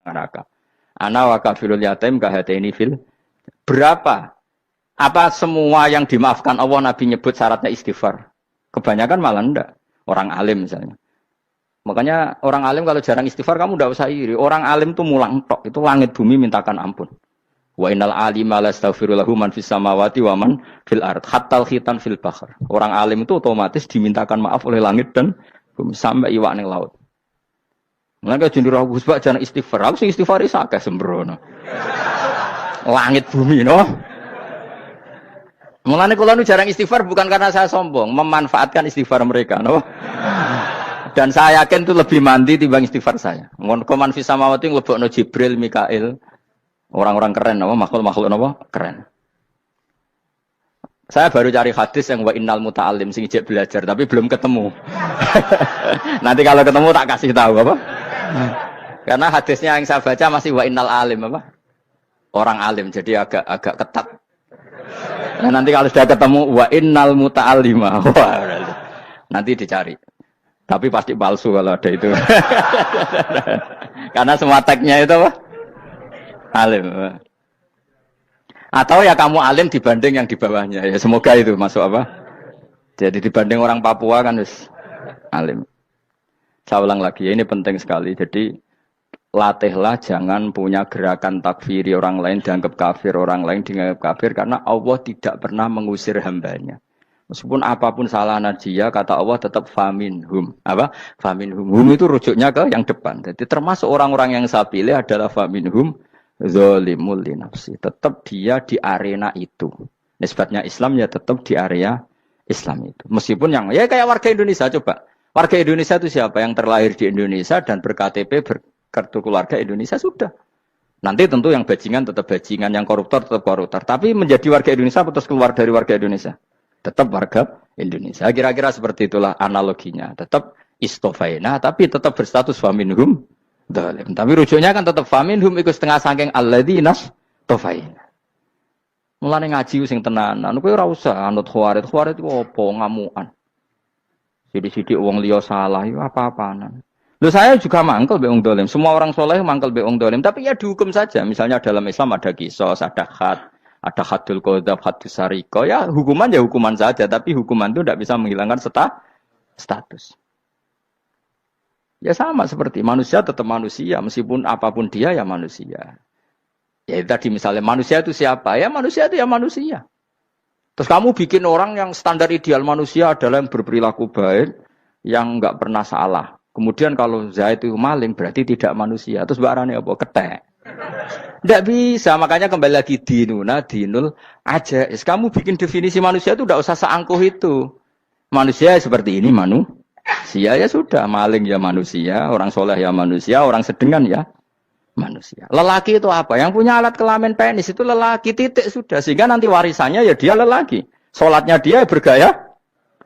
neraka. Ana wa kafirul yatim kahataini fil. Berapa? Apa semua yang dimaafkan Allah Nabi nyebut syaratnya istighfar? Kebanyakan malah enggak. Orang alim misalnya. Makanya orang alim kalau jarang istighfar kamu enggak usah iri. Orang alim tuh mulang tok, itu langit bumi mintakan ampun. Wa innal alima lastaghfiru lahu man fis samawati wa man fil ard hatta khitan fil bahr. Orang alim itu otomatis dimintakan maaf oleh langit dan bumi sampai iwak ning laut. Mulane jenenge Gus Bak jarang istighfar. Aku sing istighfar is akeh sembrono. Langit bumi no. Mulane kula nu jarang istighfar bukan karena saya sombong, memanfaatkan istighfar mereka no. Dan saya yakin itu lebih mandi timbang istighfar saya. Ngon koman fis samawati nglebokno Jibril, Mikail. Orang-orang keren apa makhluk-makhluk apa keren. Saya baru cari hadis yang wa innal muta'allim sing ijek belajar tapi belum ketemu. Nanti kalau ketemu tak kasih tahu apa? Karena hadisnya yang saya baca masih wa innal alim apa? Orang alim jadi agak ketat. Nah, nanti kalau sudah ketemu wa innal muta'allima. Nanti dicari. Tapi pasti palsu kalau ada itu. Karena semua tagnya itu apa? Alim. Atau ya kamu alim dibanding yang di bawahnya. Ya semoga itu masuk apa? Jadi dibanding orang Papua kan harus alim. Saya ulang lagi ya, ini penting sekali. Jadi latihlah jangan punya gerakan takfiri orang lain dianggap kafir, orang lain dianggap kafir karena Allah tidak pernah mengusir hambanya. Meskipun apapun salah dia, kata Allah tetap faminhum. Apa? Faminhum. Hum itu rujuknya ke yang depan. Jadi termasuk orang-orang yang saya pilih adalah faminhum zalimul li nafsi. Tetap dia di arena itu. Nisbatnya Islam ya tetap di area Islam itu. Meskipun yang ya kayak warga Indonesia coba. Warga Indonesia itu siapa? Yang terlahir di Indonesia dan berKTP berkartu keluarga Indonesia sudah. Nanti tentu yang bajingan tetap bajingan, yang koruptor tetap koruptor. Tapi menjadi warga Indonesia atau keluar dari warga Indonesia? Tetap warga Indonesia. Kira-kira seperti itulah analoginya. Tetap istofaina tapi tetap berstatus faminhum zalim. Tapi rujuknya kan tetap faminhum iku setengah saking alladzinas tofaina. Mulane ngaji sing tenanan, kowe ora usah anut khawarit. Khawarit itu apa ngamukan. Sithik-sithik wong liya salah iku apa-apaan. Loh saya juga mangkel mbek wong dolim. Semua orang soleh mangkel mbek wong dolim, tapi ya dihukum saja. Misalnya dalam Islam ada qisas, ada had, ada hadul qadzaf, hadus sariko. Ya hukuman saja, tapi hukuman itu tidak bisa menghilangkan status. Ya sama seperti manusia tetap manusia, meskipun apapun dia ya manusia. Ya tadi misalnya manusia itu siapa? Ya manusia itu ya manusia. Terus kamu bikin orang yang standar ideal manusia adalah yang berperilaku baik, yang enggak pernah salah. Kemudian kalau Zaid itu maling berarti tidak manusia. Terus barangnya apa? Ketek. Tidak bisa, makanya kembali lagi dinul aja. Kamu bikin definisi manusia itu tidak usah seangkuh itu. Manusia seperti ini manusia ya sudah, maling ya manusia, orang soleh ya manusia, orang sedengan ya manusia. Lelaki itu apa? Yang punya alat kelamin penis itu lelaki, titik sudah. Sehingga nanti warisannya ya dia lelaki. Sholatnya dia bergaya.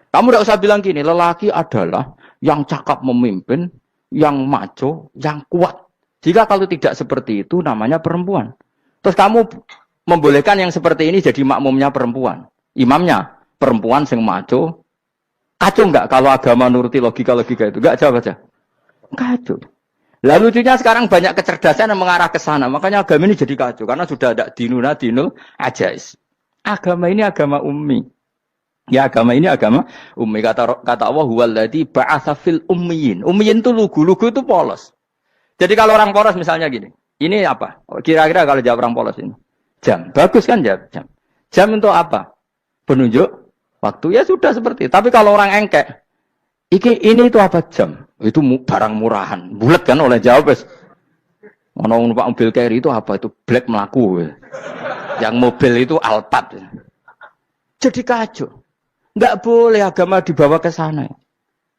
Kamu tidak usah bilang gini, lelaki adalah yang cakap memimpin, yang maco, yang kuat. Jika kalau tidak seperti itu namanya perempuan. Terus kamu membolehkan yang seperti ini jadi makmumnya perempuan. Imamnya perempuan sing maco. Kacau enggak kalau agama nuruti logika-logika itu? Enggak jawab aja. Kacau. Lalu lucunya sekarang banyak kecerdasan yang mengarah ke sana. Makanya agama ini jadi kacau. Karena sudah ada dinul ajais. Agama ini agama ummi. Ya agama ini agama ummi. Kata Allah, huwaladzi ba'atsa fil ummiyin. Ummiyin itu lugu itu polos. Jadi kalau orang polos misalnya gini. Ini apa? Kira-kira kalau jawab orang polos ini. Jam. Bagus kan jam? Jam untuk apa? Penunjuk waktu. Ya sudah seperti itu. Tapi kalau orang engkek. Ini itu apa jam? Itu barang murahan. Bulat kan oleh jawab. Ono numpak mobil carry itu apa? Itu black melaku. Yang mobil itu Alphard. Jadi kacau. Enggak boleh agama dibawa ke sana.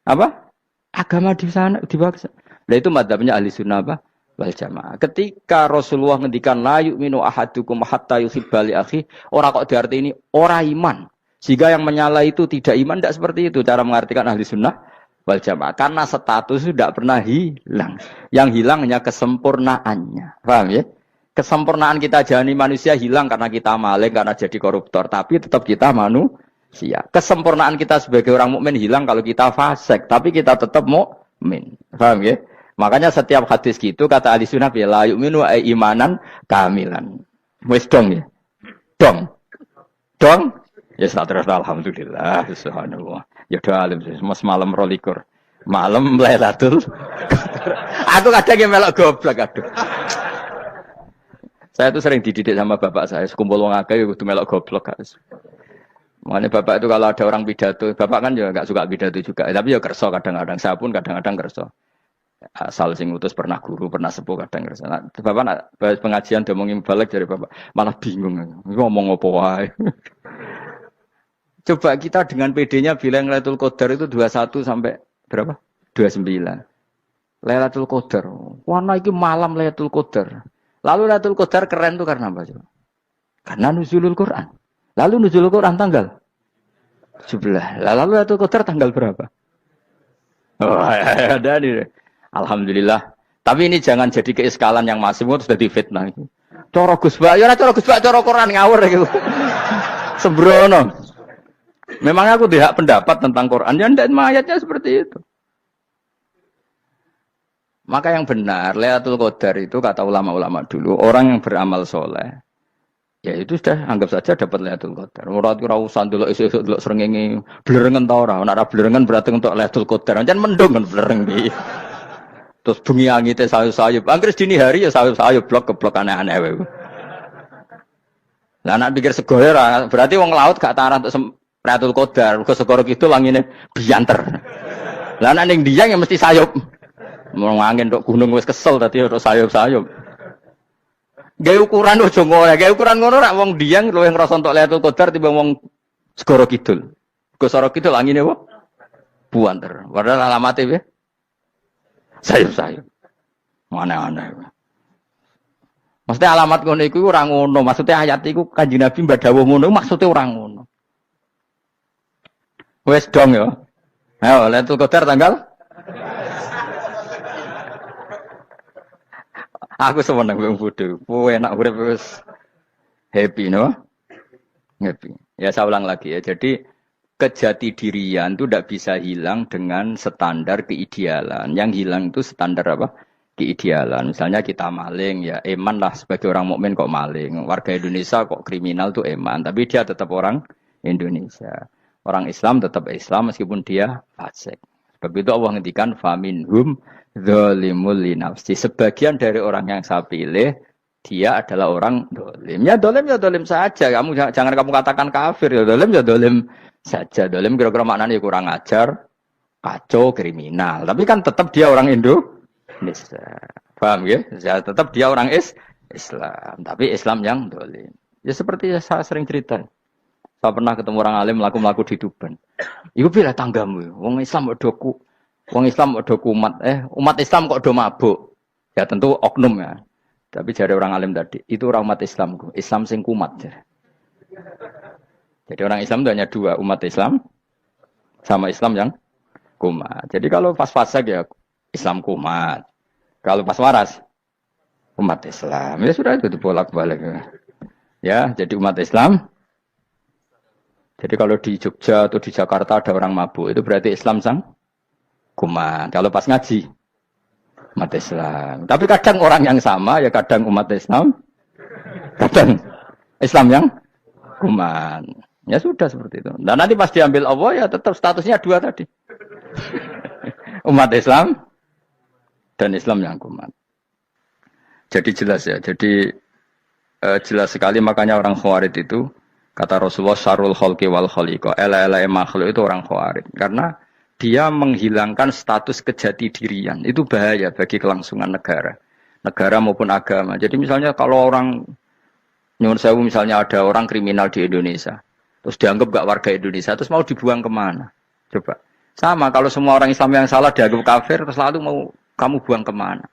Apa? Agama di sana dibawa ke sana. Nah itu madzhabnya ahli sunnah apa? Wal jamaah. Ketika Rasulullah ngendikan la yu'minu ahadukum hatta yuhibba li akhi, ora kok diarti ini ora iman. Sehingga yang menyala itu tidak iman, tidak seperti itu cara mengartikan ahli sunnah wal jamaah. Karena status itu tidak pernah hilang. Yang hilang hanya kesempurnaannya. Paham ya? Kesempurnaan kita jalani manusia hilang karena kita maling, karena jadi koruptor. Tapi tetap kita manusia. Kesempurnaan kita sebagai orang mukmin hilang kalau kita fasik. Tapi kita tetap mukmin. Paham ya? Makanya setiap hadis gitu kata ahli sunnah ya la yu'minu imanan kamilan. Wis dong ya. Dong. Dong. Ya terus alhamdulillah subhanallah. Ya doa alim mas malam 12. Malam Lailatul. Aku kadang yang melok goblok aduh. Saya tuh sering dididik sama bapak saya, sekumpul wong akeh ya kudu melok goblok guys. Makanya bapak itu kalau ada orang pidato, bapak kan juga enggak suka pidato juga, tapi ya kerso kadang-kadang, saya pun kadang-kadang kerso. Asal sing utus pernah guru, pernah sepuh kadang kerso. Nah, bapak nak pengajian ngomongin balik dari bapak, malah bingung. Ngomong apa wae. Coba kita dengan PD-nya bilang Lailatul Qadar itu 21 sampai berapa? 29. Lailatul Qadar. Warna iki malam Lailatul Qadar. Lalu Lailatul Qadar keren tuh karena apa coba? Karena nuzulul Quran. Lalu nuzulul Quran tanggal 17. Lalu Lailatul Qadar tanggal berapa? Oh, ada nih. Alhamdulillah. Tapi ini jangan jadi keiskalan yang masif itu sudah difitnah. Coro Gus Bak, ya coro Gus Bak, coro Quran ngawur gitu. Sembrono. Memang aku tidak pendapat tentang Quran, ya dan ayatnya seperti itu. Maka yang benar, Lailatul Qadar itu kata ulama-ulama dulu, orang yang beramal soleh, ya itu sudah anggap saja dapat Lailatul Qadar. Ora usah ndelok esuk-esuk ndelok srengenge blerengen ta ora. Nek ora blerengen berarti untuk Lailatul Qadar. Jan mendung kan blereng iki. Terus bengi angite sayup-sayup. Anggere dini hari ya sayup-sayup blok aneh-aneh wae. Lah nek pikir segoro ora, berarti wong laut gak tarah untuk Lailatul Qadar, mergo segoro kidul langine bianter. Lah nek ning Dieng ya mesti sayup. Mau angin tok gunung wis kesel tadi tok sayup-sayup. Gawe ukuran ojo ngono, gawe ukuran ngono rak wong Dieng luwih ngrasa entuk Lailatul Qadar timbang wong segoro kidul. Mergo segoro kidul angine apa? Buanter. Padahal alamate piye? Sayup-sayup. Aneh-aneh. Maksudnya alamat ngono iku ora ngono, maksudnya ayat iku Kanjeng Nabi mbadhawuh ngono, maksudnya ora ngono. Wes dong ya. Ayo Lailatul Qadar tanggal. Aku seneng wong bodho. Kowe enak urip wis happy no? Happy. Ya saya ulang lagi ya. Jadi kejati dirian itu tidak bisa hilang dengan standar keidealan. Yang hilang itu standar apa? Keidealan. Misalnya kita maling, ya eman lah sebagai orang mukmin kok maling. Warga Indonesia kok kriminal tuh eman, tapi dia tetap orang Indonesia. Orang Islam tetap Islam meskipun dia fasik. Sebab itu Allah ngendikan faminhum zalimul linafsi. Sebagian dari orang yang saya pilih dia adalah orang dolim. Ya dolim saja. Jangan kamu katakan kafir. Ya dolim saja. Dolim kira-kira maknanya kurang ajar, kacau, kriminal. Tapi kan tetap dia orang Indonesia. Paham ya? Ya tetap dia orang Islam. Tapi Islam yang dolim. Ya seperti saya sering cerita. Saya pernah ketemu orang alim melaku-melaku di Tuban. Iku pilih tanggamu. Wong Islam kok kumat. Umat Islam kok do mabuk. Ya tentu oknum ya. Tapi jadi orang alim tadi, itu orang umat Islam. Islam sing kumat. Jadi orang Islam itu hanya dua, umat Islam sama Islam yang kumat. Jadi kalau pas fasik ya Islam kumat. Kalau pas waras umat Islam. Ya sudah itu bolak-balik. Ya, jadi umat Islam. Jadi kalau di Jogja atau di Jakarta ada orang mabuk, itu berarti Islam sang kumat. Kalau pas ngaji umat Islam. Tapi kadang orang yang sama, ya kadang umat Islam, kadang Islam yang kumat. Ya sudah seperti itu. Dan nanti pas diambil Allah, ya tetap statusnya dua tadi. Umat Islam dan Islam yang kumat. Jadi jelas ya. Jadi jelas sekali makanya orang Khawarij itu, kata Rasulullah, syarrul khalqi wal khaliqa. Ela-ela makhluk itu orang Khawarij. Karena dia menghilangkan status kejati dirian. Itu bahaya bagi kelangsungan negara. Negara maupun agama. Jadi misalnya kalau orang, nyuwun sewu misalnya ada orang kriminal di Indonesia. Terus dianggap gak warga Indonesia. Terus mau dibuang kemana? Coba. Sama kalau semua orang Islam yang salah dianggap kafir. Terus lalu mau kamu buang kemana?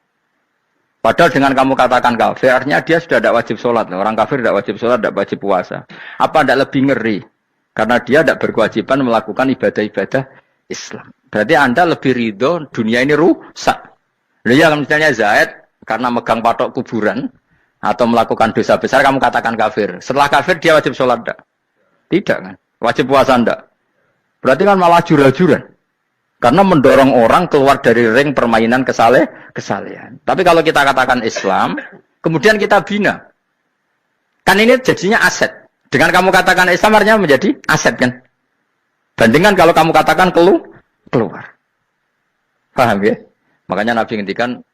Padahal dengan kamu katakan kafir, artinya dia sudah tidak wajib sholat. Orang kafir tidak wajib sholat, tidak wajib puasa. Apa tidak lebih ngeri? Karena dia tidak berkewajiban melakukan ibadah-ibadah Islam. Berarti Anda lebih ridho dunia ini rusak. Ya misalnya Zaid karena megang patok kuburan atau melakukan dosa besar kamu katakan kafir. Setelah kafir dia wajib sholat enggak? Tidak kan? Wajib puasa enggak? Berarti kan malah jura-juran. Karena mendorong orang keluar dari ring permainan kesalehan. Tapi kalau kita katakan Islam, kemudian kita bina. Kan ini jadinya aset. Dengan kamu katakan Islam artinya menjadi aset kan. Bandingkan kalau kamu katakan keluar. Paham ya? Makanya Nabi ngendikan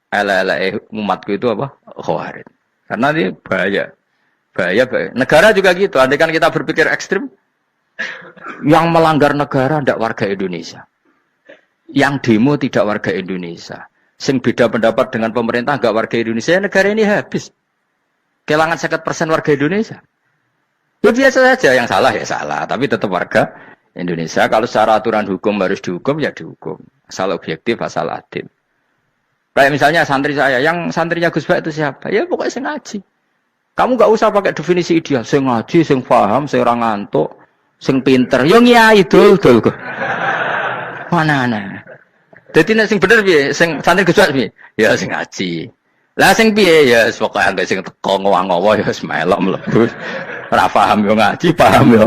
umatku itu apa? Khawarij. Karena ini bahaya. Bahaya. Negara juga gitu. Andai kan kita berpikir ekstrim, yang melanggar negara tidak warga Indonesia. Yang demo tidak warga Indonesia. Sing beda pendapat dengan pemerintah enggak warga Indonesia, negara ini habis. Kehilangan 50% warga Indonesia. Ya biasa saja, yang salah ya salah, tapi tetap warga Indonesia. Kalau secara aturan hukum harus dihukum, ya dihukum. Asal objektif, asal adil. Kayak misalnya santri saya, yang santrinya Gus Bak itu siapa? Ya pokoknya saya ngaji. Kamu enggak usah pakai definisi ideal. Saya ngaji, saya paham, saya orang ngantuk, saya pinter. Yo nyai dul kok. Mana. Jadi nek sing bener piye? Sing santri Gus Bak piye? Ya sing ngaji. Lah sing piye ya pokoke anggere sing teko ngowah-ngowah ya wis melok mlebu. Ora paham yo ngaji, paham yo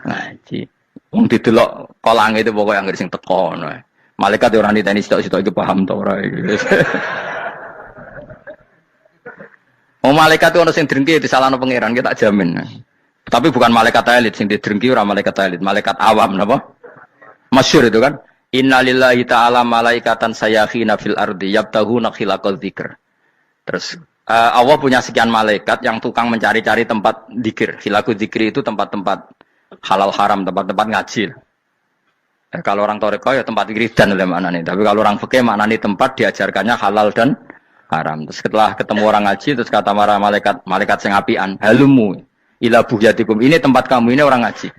ngaji. Wong didelok kolange itu pokoke anggere sing teko ngono. Malaikat ora niteni sitok-sitok iki paham ta ora iki. Malaikat itu ono sing drengki disalahno pangeran, kita jamin. Tapi bukan malaikat elit sing didrengki ora malaikat elit, malaikat awam napa? Masyhur itu kan. Innalillahi ta'ala malaikatan sayakhina fil ardi yabtaghuna khilaqal dzikr. Terus Allah punya sekian malaikat yang tukang mencari-cari tempat dzikir. Khilaqul dzikri itu tempat-tempat halal haram, tempat-tempat ngaji. Kalau orang Toreko ya tempat wiridan oleh maknanya. Tapi kalau orang fikih maknanya tempat diajarkannya halal dan haram. Terus setelah ketemu orang ngaji, terus kata para malaikat sing apian, halumu ila buhyatikum. Ini tempat kamu, ini orang ngaji.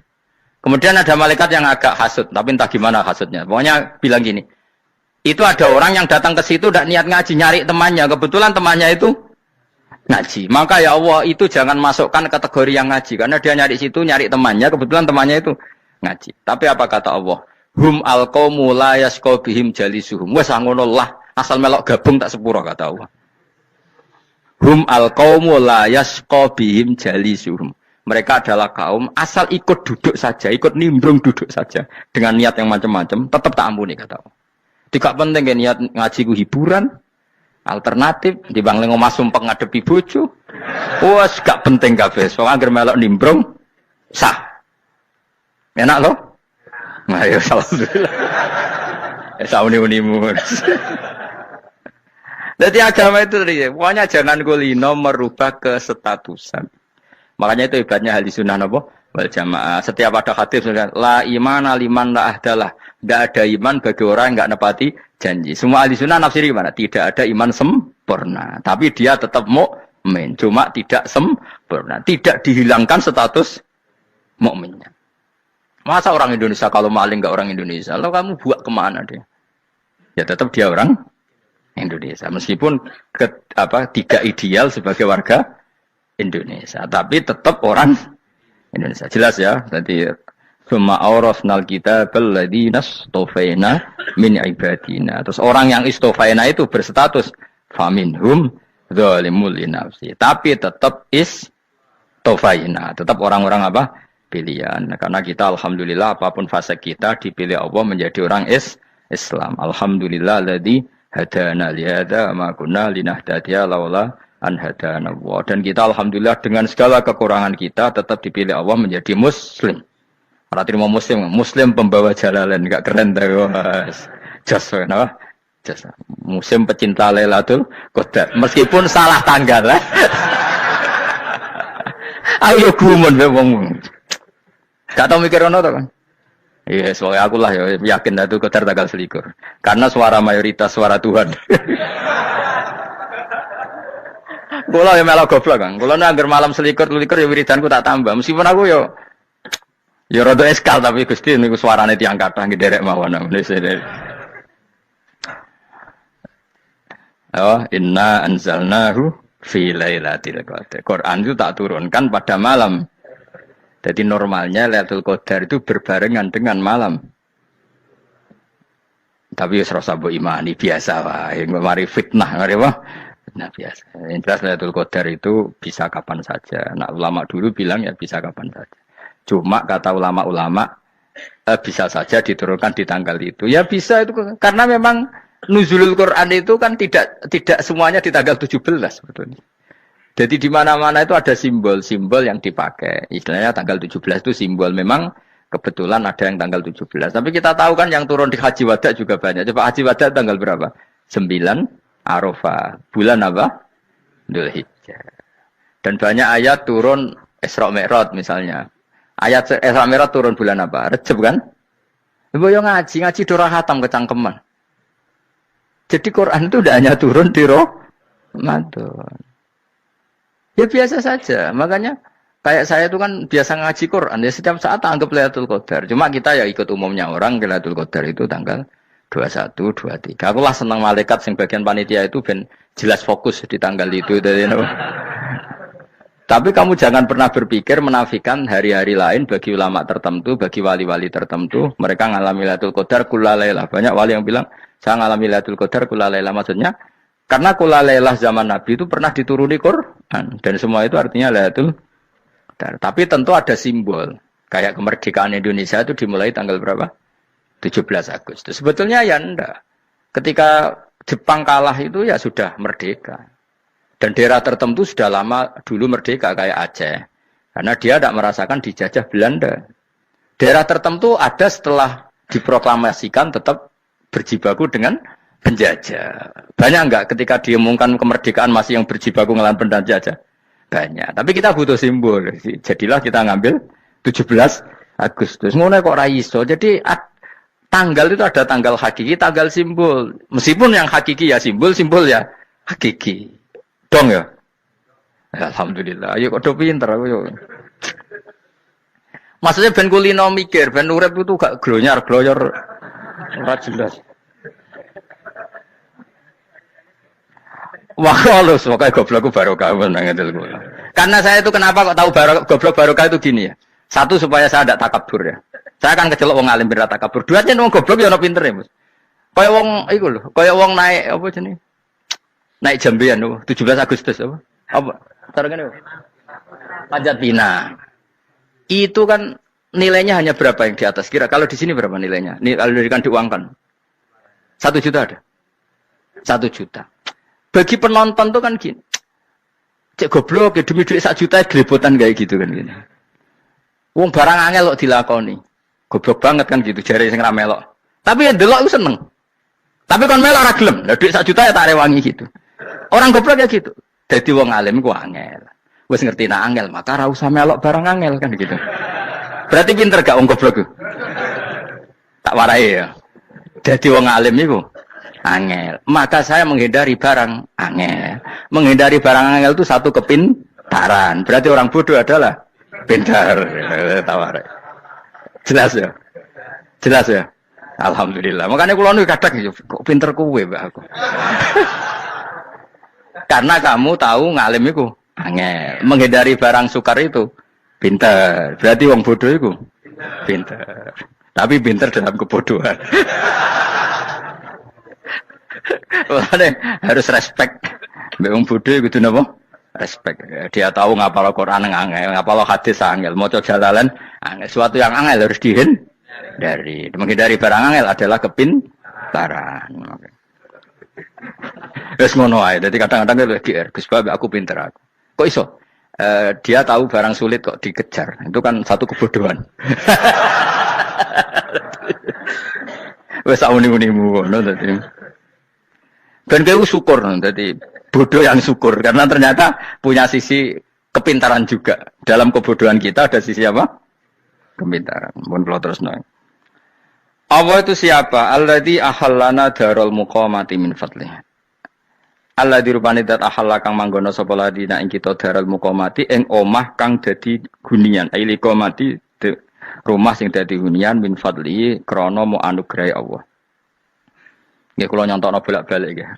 Kemudian ada malaikat yang agak hasud, tapi entah gimana hasudnya. Pokoknya bilang gini, itu ada orang yang datang ke situ tidak niat ngaji, nyari temannya. Kebetulan temannya itu ngaji. Maka ya Allah itu jangan masukkan kategori yang ngaji, karena dia nyari situ, nyari temannya. Kebetulan temannya itu ngaji. Tapi apa kata Allah? Hum alqaumu la yasqa bihim jalisuhum. Wes ngono lah, asal melok gabung tak sepuro kata Allah. Hum alqaumu la yasqa bihim jalisuhum. Mereka adalah kaum asal ikut duduk saja, ikut nimbrung duduk saja dengan niat yang macam-macam, tetap tak ampuni kata Allah. Tidak penting kan niat ngaji ku hiburan, alternatif, dibanding ngomong sumpah ngadepi bojo. Wes gak penting kabeh. Soale anggere melok nimbrung sah. Enak loh? Nah, ya alhamdulillah. Sauni-unimu. Jadi agama itu tadi, pokoknya jangan kulino merubah kesestatusan. Makanya itu hebatnya ahli sunnah apa? Wal jamaah. Setiap ada hadis la imana liman la ahdalah. Tidak ada iman bagi orang yang enggak nepati janji. Semua ahli sunnah nafsiri gimana? Tidak ada iman sempurna. Tapi dia tetap mukmin. Cuma tidak sempurna. Tidak dihilangkan status mukminnya. Masa orang Indonesia kalau maling enggak orang Indonesia? Lalu kamu buat kemana dia? Ya tetap dia orang Indonesia. Meskipun tidak ideal sebagai warga Indonesia, tapi tetap orang Indonesia. Jelas ya. Jadi summa awrasnal kitabal ladzina istofaina min ibadina. Terus orang yang istofaina itu berstatus faminhum zalimul linafsi. Tapi tetap istofaina, tetap orang-orang apa? Pilihan. Karena kita alhamdulillah apapun fase kita dipilih Allah menjadi orang Islam. Alhamdulillah alladzi hadana li hadza ma kunna linahtadiya laula an hadana Allah. Dan kita alhamdulillah dengan segala kekurangan kita tetap dipilih Allah menjadi muslim. Ora terima muslim pembawa jalalan, enggak keren ta, Mas. Jas napa? Jas. Muslim pecinta Lailatul Qadar. Meskipun salah tanggal. Ayo gumun wae wong. Gak tau mikir ono to kan? Iya, soalnya aku lah ya yakin itu Qadar tanggal 21. Karena suara mayoritas suara Tuhan. Kula ya melok goblok kan. Kula nek anggar malam 21 ya wiridanku tak tambah. Meskipun aku ya rada eskal tapi Gusti niku suarane tiyang kathah ngederek mawon. Oh, inna anzalnahu fi lailatul qadar. Quran itu tak turunkan pada malam. Jadi normalnya Lailatul Qadar itu berbarengan dengan malam. Tapi wis rasa mbok imani biasa wae. Mari fitnah, mari apa? Nah biasa. Yang jelas Lailatul Qadar itu bisa kapan saja. Nah ulama dulu bilang ya bisa kapan saja. Cuma kata ulama-ulama bisa saja diturunkan di tanggal itu. Ya bisa itu karena memang nuzulul Quran itu kan tidak semuanya di tanggal 17 sebetulnya. Jadi di mana-mana itu ada simbol-simbol yang dipakai. Istilahnya tanggal 17 itu simbol. Memang kebetulan ada yang tanggal 17. Tapi kita tahu kan yang turun di Haji Wada juga banyak. Coba Haji Wada tanggal berapa? 9 Arafah. Bulan apa? Dzulhijjah. Dan banyak ayat turun Isra Mi'raj misalnya. Ayat Isra Mi'raj turun bulan apa? Rejab kan? Ibu yang ngaji dorah hatam kecangkeman. Jadi Quran itu tidak hanya turun di Ramadan. Ya biasa saja. Makanya kayak saya itu kan biasa ngaji Quran. Ya setiap saat anggap Lailatul Qadar. Cuma kita ya ikut umumnya orang Lailatul Qadar itu tanggal 21, 23. Aku lah senang malaikat sing bagian panitia itu ben jelas fokus di tanggal itu. Tapi kamu jangan pernah berpikir menafikan hari-hari lain bagi ulama tertentu, bagi wali-wali tertentu. Mereka ngalami Lailatul Qadar kulalailah. Banyak wali yang bilang, saya ngalami Lailatul Qadar kulalailah. Maksudnya, karena kulalailah zaman Nabi itu pernah dituruni Quran. Dan semua itu artinya Lailatul Qadar. Tapi tentu ada simbol. Kayak kemerdekaan Indonesia itu dimulai tanggal berapa? 17 Agustus. Sebetulnya ya enggak. Ketika Jepang kalah itu ya sudah merdeka. Dan daerah tertentu sudah lama dulu merdeka kayak Aceh. Karena dia tidak merasakan dijajah Belanda. Daerah tertentu ada setelah diproklamasikan tetap berjibaku dengan penjajah. Banyak enggak ketika diumumkan kemerdekaan masih yang berjibaku ngelawan penjajah? Banyak. Tapi kita butuh simbol. Jadilah kita ngambil 17 Agustus. Ngono kok ra iso. Jadi tanggal itu ada tanggal hakiki, tanggal simbol. Meskipun yang hakiki ya simbol ya hakiki. Dong ya? Alhamdulillah. Ayo kok pinter aku yo. Maksudnya ben kulino mikir, ben urip itu gak glonyor ora jelas. Wah, halus pokoke goblokku barokah menang ngedel kula. Karena saya itu kenapa kok tahu goblok barokah itu gini ya. Satu supaya saya tidak takabur ya. Saya akan kecelok wong alim ben takabur. Duanya wong goblok ya ono pinter ya, Mas. Kaya wong iku lho, kaya wong naik apa jenenge? Naik jambean loh, 17 Agustus apa? Apa? Targetnya Panjat Pinang. Itu kan nilainya hanya berapa yang di atas? Kira kalau di sini berapa nilainya? Kalau diberikan diuangkan. 1 juta ada? 1 juta. Bagi penonton tuh kan gini. Cek goblok ya demi duit 1 juta gelebotan kayak gitu kan gini. Wong barang angel kok dilakoni. Goblok banget kan gitu jare sing ra melok. Tapi ya delok aku seneng. Tapi kon melok ora gelem. Lah duit 1 juta ya tak rewangi gitu. Orang goblok ya gitu. Dadi wong alim ku angel. Wis ngerti nak angel, maka ora usah melok barang angel kan gitu. Berarti pinter gak wong goblok ku? Tak warai ya. Dadi wong alim iku angel. Maka saya menghindari barang angel. Menghindari barang angel itu satu kepintaran. Berarti orang bodoh adalah pintar. Tawarai. Jelas ya? Jelas ya? Alhamdulillah. Makanya kula nu kadang kok pinter kowe, Mbak aku. Karena kamu tahu ngalim iku angel. Menghindari barang sukar itu pintar. Berarti wong bodoh iku pintar. Tapi pintar dalam kebodohan. Makanya harus respect. Mbak wong bodoh iku kudu napa? Respect. Dia tahu ngapal Quran angel, ngapal hadis angel, maca jalalan angel. Suatu yang angel harus dihindari. Menghindari barang angel adalah kepintaran. Wes ngono ae. Dadi kadang-kadang lagi Gus Bab aku pinter aku. Kok iso? Dia tahu barang sulit kok dikejar. Itu kan satu kebodohan. Wes uni-unimu ngono dadi. Ben kowe syukur dadi bodoh yang syukur karena ternyata punya sisi kepintaran juga. Dalam kebodohan kita ada sisi apa? Kepintaran. Mun kula terusno. Allah itu siapa? Alladzi ahallana darul muqamati min fadlih. Allah dirupani dat ahalla kang manggono sapa ladina ing kita darul muqamati ing omah kang dadi hunian. Aili qamati rumah sing dadi hunian min fadli krana mu anugrahe Allah. Nggih kula nyontokno bolak-balik nggih.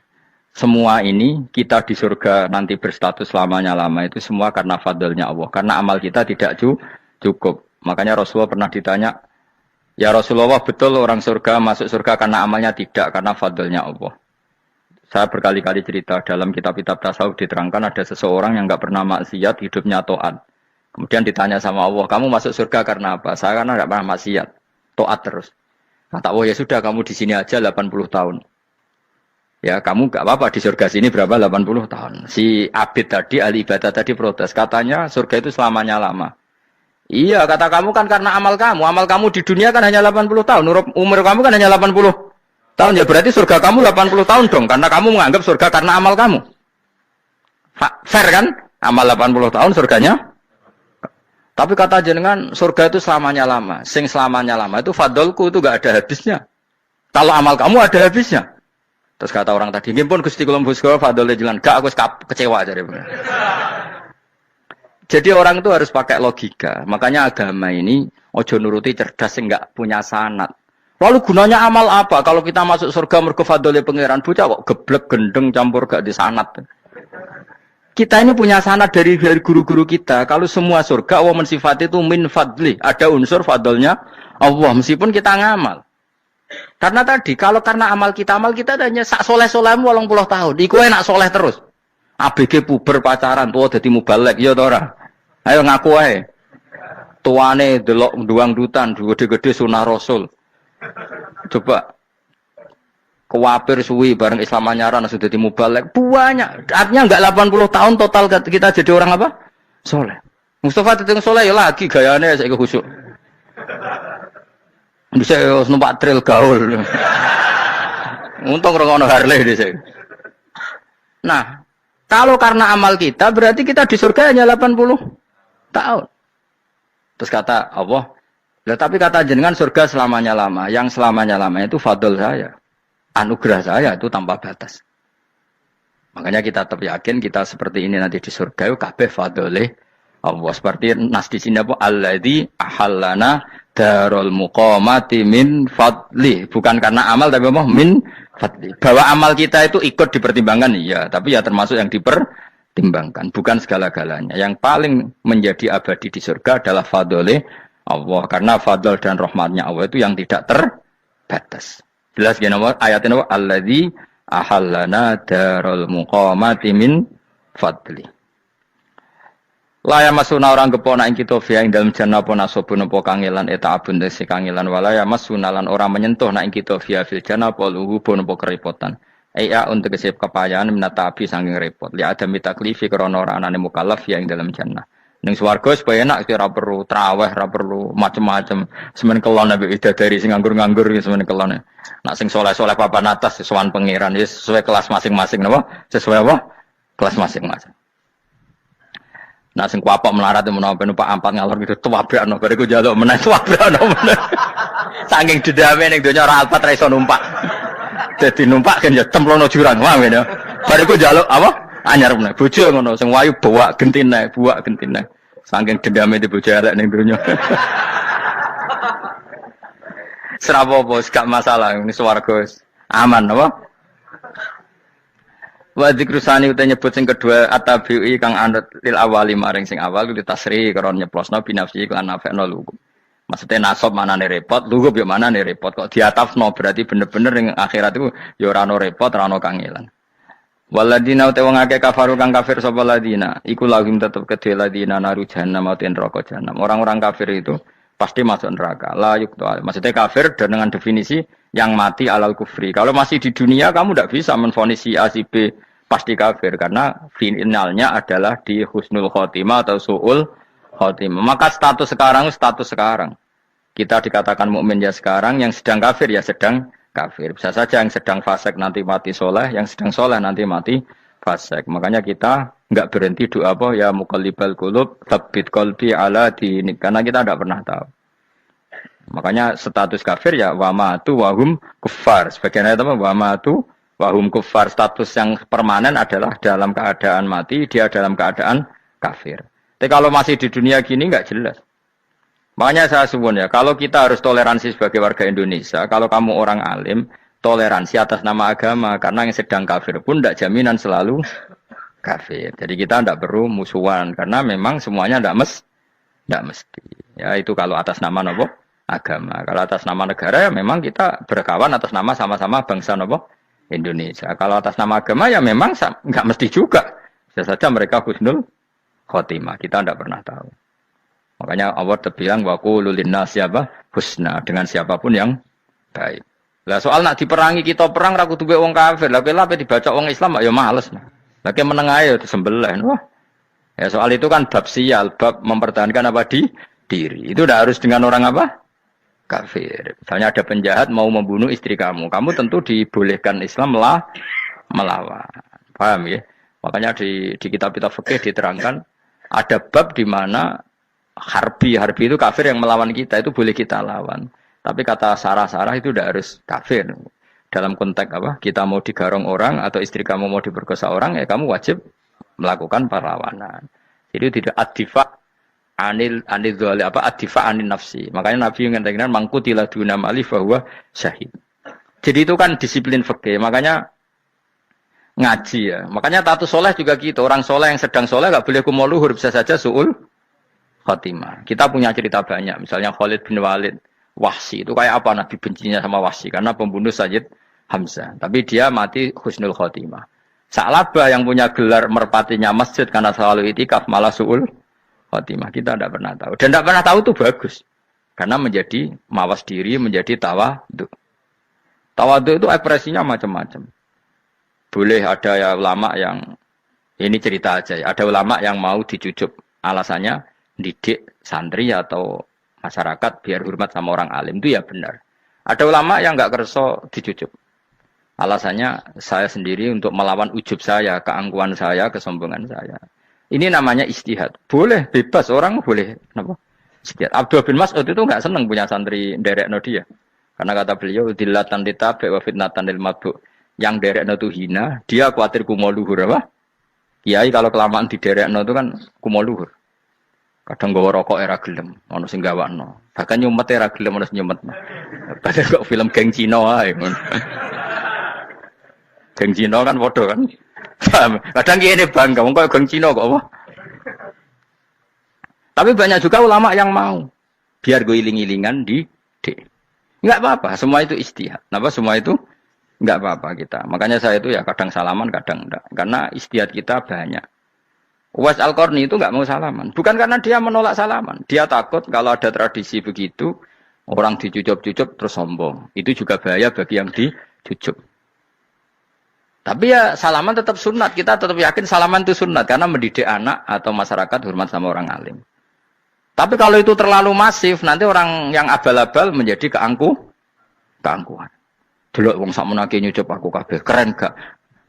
Semua ini kita di surga nanti berstatus lamanya-lama itu semua karena fadlnya Allah. Karena amal kita tidak cukup. Makanya Rasulullah pernah ditanya, ya Rasulullah betul orang surga masuk surga karena amalnya tidak, karena fadlnya Allah. Saya berkali-kali cerita dalam kitab-kitab tasawuf diterangkan ada seseorang yang enggak pernah maksiat, hidupnya taat. Kemudian ditanya sama Allah, kamu masuk surga karena apa? Saya karena enggak pernah maksiat. taat terus. Kata Allah, ya sudah kamu di sini aja 80 tahun. Ya kamu gak apa-apa di surga sini berapa 80 tahun. Si Abid tadi, ahli ibadah tadi protes. Katanya surga itu selamanya lama. Iya, kata kamu kan karena amal kamu. Amal kamu di dunia kan hanya 80 tahun. Umur kamu kan hanya 80 tahun. Ya berarti surga kamu 80 tahun dong. Karena kamu menganggap surga karena amal kamu. Fair kan? Amal 80 tahun surganya. Tapi kata jenengan surga itu selamanya lama. Sing selamanya lama itu fadolku itu gak ada habisnya. Kalau amal kamu ada habisnya. Terus kata orang tadi, "Nggih Gusti kula mbuska fadole jalan." Gak, aku kecewa jadi. Jadi orang itu harus pakai logika. Makanya agama ini ojo nuruti cerdas sing gak punya sanad. Lalu gunanya amal apa? Kalau kita masuk surga mergo fadole pangeran, bocah kok geblek gendeng campur gak di sanad. Kita ini punya sanad dari guru-guru kita. Kalau semua surga Allah mensifati itu min fadli. Ada unsur fadlnya Allah meskipun kita ngamal. Karena tadi kalau karena amal kita hanya sak soleh-solehmu 80 tahun. Iku enak soleh terus. ABG puber pacaran tua dadi mubalek ya ta ora. Ayo ngaku ae. Tuane delok duang dutan gede-gede sunah Rasul. Coba kewapir suwi bareng Islam anyaran sudah dimubalek banyak. Artinya enggak 80 tahun total kita jadi orang apa? Soleh. Mustafa teteng soleh ya lagi gayane saiki khusyuk. Bisa numpak trail gaul. Untung rengono Harley dhisik. Nah, kalau karena amal kita berarti kita di surga hanya 80 tahun. Terus kata Allah, tapi kata jenengan surga selamanya lama. Yang selamanya lama itu fadl saya. Anugerah saya itu tanpa batas. Makanya kita tetap yakin kita seperti ini nanti di surga itu kabeh fadlih Allah. Seperti nas di sini apa? Alladzi ahallana darul muqamati min fadli. Bukan karena amal tapi apa? Min fadli. Bahwa amal kita itu ikut dipertimbangkan iya, tapi ya termasuk yang dipertimbangkan, bukan segala-galanya. Yang paling menjadi abadi di surga adalah fadlih Allah. Karena fadl dan rahmatnya Allah itu yang tidak terbatas. Jelas gini ayatnya alladzi ahallana darul muqamati min fadli. Laya masuna orang kepona ing kita fiya ing dalem jannah apa nasabun apa kangelan eta abun desi kangelan walaya masuna lan orang menyentuh ing kita fiya fil jannah apa luhubun apa kerepotan. Iya untuk kesip kepayahan minata api saking repot. Li ada mitaklifi krana ora anane mukallaf fiya ing dalem jannah. Ning swarga supaya enak ora perlu traweh, ora perlu macam-macam. Semen kelon nabi dari sing nganggur-nganggur semen kelon. Nak sing soleh-soleh papan atas sowan pangeran wis sesuai kelas masing-masing napa? Sesuai apa? Kelas masing-masing. Nak sing kuapok melarat menawa numpak ampat ngalor gitu tuwabrakno bariku njaluk meneh tuwabrakno meneh. Saking dedame ning donya ora alpat ra iso numpak. Dadi numpak kan ya templono jurang wae ya. Bariku njaluk apa? Anyar meneh bojo ngono sing wayu buak gentine. Saking dendame di bojo elek ning donya. Serapopo gak masalah ini swarga aman apa? Wa dzikrusani uta nyebut sing kedua atabi'i kang anut lil awali maring sing awal kudu tasri karo nyeplosno binafsi lan nafekno lugu. Maksudnya nasab manane repot, lugu yo manane repot kok diatafno berarti bener-bener ning akhirat iku yo ora ono repot, ora ono kangelan. Waladina uta wong akeh kafaru kang kafir sapa ladina iku lahum tetep kedhe ladina naru jahannam mauten neraka jahannam. Orang-orang kafir itu pasti masuk neraka. La yuktu. Maksudnya kafir dengan definisi yang mati alal kufri. Kalau masih di dunia kamu tidak bisa menvonis si A si B pasti kafir karena finalnya adalah di husnul khotimah atau su'ul khotimah. Maka status sekarang. Kita dikatakan mukmin ya sekarang, yang sedang kafir ya sedang kafir. Bisa saja yang sedang fasik nanti mati soleh, yang sedang soleh nanti mati fasik. Makanya kita enggak berhenti doa apa ya muqallibal qulub tsabbit qalbi ala dinik karena kita tidak pernah tahu. Makanya status kafir ya wa matu wa hum kuffar. Sebagian ayat apa wa matu wa hum kuffar, status yang permanen adalah dalam keadaan mati, dia dalam keadaan kafir. Tapi kalau masih di dunia gini enggak jelas. Makanya saya suwun ya, kalau kita harus toleransi sebagai warga Indonesia, kalau kamu orang alim, toleransi atas nama agama karena yang sedang kafir pun tidak jaminan selalu kafir. Jadi kita tidak perlu musuhan karena memang semuanya tidak mesti. Ya itu kalau atas nama nopo agama. Kalau atas nama negara ya memang kita berkawan atas nama sama-sama bangsa nopo Indonesia. Kalau atas nama agama ya memang nggak mesti juga. Bisa saja mereka husnul khotimah. Kita tidak pernah tahu. Makanya Allah terbilang wa qulul linnas apa husna dengan siapapun yang baik. Lah soal nak diperangi kita perang ra kudu wong kafir. Lah kowe dibaca wong Islam ya males. Lah ke meneng ae disembelih. Wah. Ya soal itu kan bab sial, bab mempertahankan apa di diri. Itu udah harus dengan orang apa? Kafir. Misalnya ada penjahat mau membunuh istri kamu, kamu tentu dibolehkan Islam melawan. Paham ya? Makanya di kitab-kitab fikih diterangkan ada bab di mana harbi itu kafir yang melawan kita itu boleh kita lawan. Tapi kata sarah itu udah harus kafir. Dalam konteks apa? Kita mau digarong orang atau istri kamu mau diperkosa orang, ya kamu wajib melakukan perlawanan. Jadi tidak adifa anil dzali apa adifa anil nafsi. Makanya Nabi mengatakan mangkutila duna mali bahwa syahid. Jadi itu kan disiplin fikih. Makanya ngaji ya. Makanya taatu soleh juga gitu. Orang soleh yang sedang soleh nggak boleh kumuluhur, bisa saja suul khotimah. Kita punya cerita banyak. Misalnya Khalid bin Walid, Wahsi itu kayak apa Nabi bencinya sama Wahsi karena pembunuh Sayyid Hamzah. Tapi dia mati husnul khotimah. Sa'labah yang punya gelar merpatinya masjid karena selalu itikaf malah suul khotimah. Kita tidak pernah tahu. Dan tidak pernah tahu itu bagus. Karena menjadi mawas diri, menjadi tawadhu. Tawadhu itu ekspresinya macam-macam. Boleh ada ya ulama yang, ini cerita aja ya, ada ulama yang mau dicucup. Alasannya didik santri atau masyarakat biar hormat sama orang alim. Itu ya benar. Ada ulama yang nggak kerso dicucup. Alasannya saya sendiri untuk melawan ujub saya, keangkuhan saya, kesombongan saya. Ini namanya istihad. Boleh, bebas. Orang boleh. Kenapa? Istihad. Abdul bin Mas'ud itu nggak senang punya santri derekno dia. Karena kata beliau, dilatan ditabe wa fitnatan lil mabuk. Yang derekno itu hina, dia khawatir kumo luhur. Apa? Kiai kalau kelamaan di derekno itu kan kumo luhur. Kadang gawa rokok era gelem, ono sing gawakno. Bahkan nyumet era gelem ono sing nyumet. Padahal kok film geng Cina ae. Geng Cina kan bodoh kan. Kadang ini bangga, kok geng Cina kok apa? Tapi banyak juga ulama yang mau. Biar gue iling-ilingan di enggak apa-apa, semua itu istihad. Kenapa semua itu enggak apa-apa kita. Makanya saya itu ya kadang salaman, kadang enggak. Karena istihad kita banyak. Uwais Al-Qarni itu enggak mau salaman. Bukan karena dia menolak salaman. Dia takut kalau ada tradisi begitu, orang dicucup-cucup terus sombong. Itu juga bahaya bagi yang dicucup. Tapi ya salaman tetap sunat. Kita tetap yakin salaman itu sunat. Karena mendidik anak atau masyarakat hormat sama orang alim. Tapi kalau itu terlalu masif, nanti orang yang abal-abal menjadi keangkuhan. Delok wong sakmenake nyucup aku kabeh. Keren gak?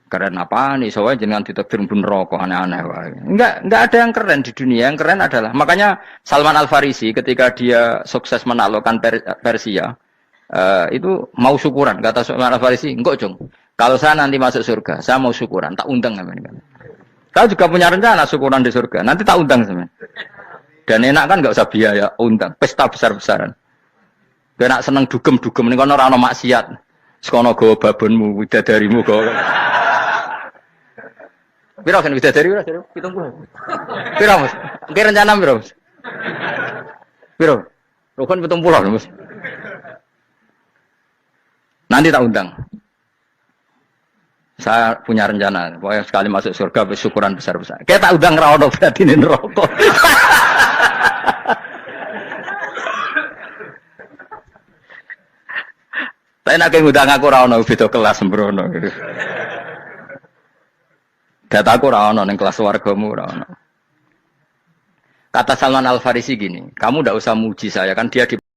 Keren apa nih? Soalnya jangan ditakdir pun rokok aneh-aneh. Enggak ada yang keren di dunia. Yang keren adalah, makanya Salman Al-Farisi ketika dia sukses menaklukkan Persia, itu mau syukuran. Kata Salman Al-Farisi, enggak Jong. Kalau saya nanti masuk surga, saya mau syukuran, tak undang namanya. Kau juga punya rencana syukuran di surga, nanti tak undang sebenarnya. Dan enak kan nggak usah biaya, undang, pesta besar-besaran. Enak seneng dugem-dugem, ini kono ora ono maksiat. Sekono go babonmu, widadarimu go. Piro kan widadari ora, 70. Piro Mas? Ki rencana piro Mas? Piro? Rukun 70 Mas. Nanti tak undang. Saya punya rencana, pokoknya sekali masuk surga bersyukuran besar-besar. Kayak tak udang rawon berarti ini rokok. Tapi nak ngundang aku rawon beda kelas sembrono. Dataku rawon yang kelas wargamu rawon. Kata Salman Al Farisi gini, kamu tidak usah muji saya kan dia di